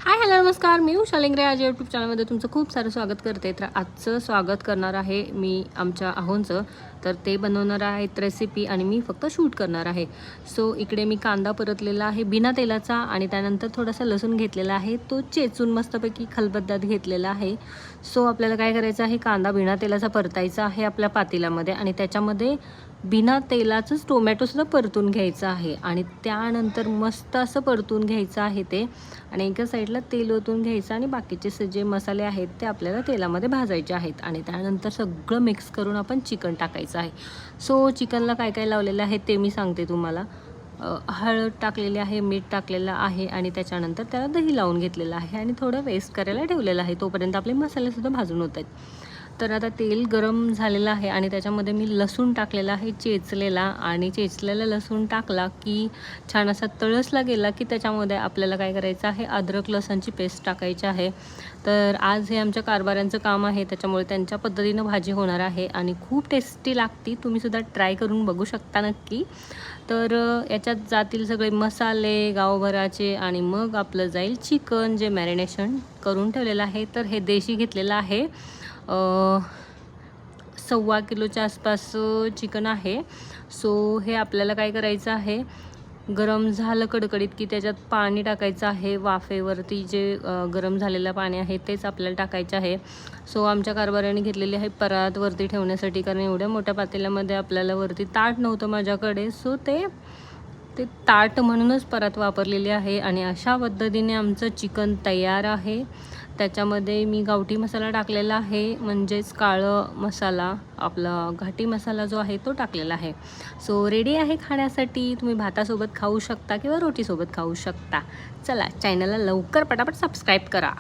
Hi hello नमस्कार, मी उषा लेंगरे आज YouTube चॅनलमध्ये तुमचं खूप सारं स्वागत करते. तर आजचं स्वागत करणार आहे मी आमच्या आहोंचं. तर ते बनवणार आहेत रेसिपी आणि मी फक्त शूट करणार आहे. सो इकडे मी कांदा परतलेला आहे बिना तेलाचा आणि त्यानंतर थोडासा लसूण घेतलेला आहे, तो चेचून मस्तपैकी खलबत्त्यात घेतलेला आहे. सो आपल्याला काय करायचं आहे, कांदा बिना तेलाचा परतायचा आहे आपल्या पातेल्यामध्ये आणि त्याच्यामध्ये बिना तेलाचंच टोमॅटोसुद्धा परतून घ्यायचं आहे आणि त्यानंतर मस्त असं परतून घ्यायचं आहे ते. आणि एका साईडला तेल ओतून घ्यायचं आणि बाकीचे जे मसाले आहेत ते आपल्याला तेलामध्ये भाजायचे आहेत आणि त्यानंतर सगळं मिक्स करून आपण चिकन टाकायचं आहे. सो चिकनला काय काय लावलेलं आहे ते मी सांगते तुम्हाला. हळद टाकलेली आहे, मीठ टाकलेलं आहे आणि त्याच्यानंतर त्याला दही लावून घेतलेलं आहे आणि थोडं वेस्ट करायला ठेवलेलं आहे. तोपर्यंत आपले मसालेसुद्धा भाजून होत आहेत. तर आता तेल गरम झालेलं आहे आणि त्याच्यामध्ये मी लसूण टाकलेला आहे चेचलेला आणि चेचलेला लसूण टाकला की छान असा तळसला गेला की त्याच्यामध्ये आपल्याला काय करायचं आहे, अद्रक लसणची पेस्ट टाकायची आहे. तर आज हे आमच्या कारभाऱ्यांचं काम आहे, त्याच्यामुळे त्यांच्या पद्धतीनं भाजी होणार आहे आणि खूप टेस्टी लागती. तुम्हीसुद्धा ट्राय करून बघू शकता नक्की. तर याच्यात जातील सगळे मसाले गावभराचे आणि मग आपलं जाईल चिकन जे मॅरिनेशन करून ठेवलेलं आहे. तर हे देशी घेतलेलं आहे, 1.25 किलोच्या आसपास चिकन आहे. सो हे आपल्याला काय करायचं आहे, गरम झालं कडकडीत की त्याच्यात पाणी टाकायचं आहे. वाफेवरती जे गरम झालेलं पाणी आहे तेच आपल्याला टाकायचं आहे. सो आमच्या कारभाऱ्याने घेतलेली आहे परात वरती ठेवण्यासाठी, कारण एवढ्या मोठ्या पातेल्यामध्ये आपल्याला वरती ताट नव्हतं माझ्याकडे. सो ते ताट म्हणूनच परात वापरलेली आहे आणि अशा पद्धतीने आमचं चिकन तयार आहे. त्याच्यामध्ये मी गावठी मसाला टाकलेला आहे, म्हणजेच काळं मसाला, आपला घाटी मसाला जो आहे तो टाकलेला आहे. सो रेडी आहे खाण्यासाठी. तुम्ही भातासोबत खाऊ शकता किंवा रोटीसोबत खाऊ शकता. चला, चॅनलला लवकर पटापट सबस्क्राईब करा.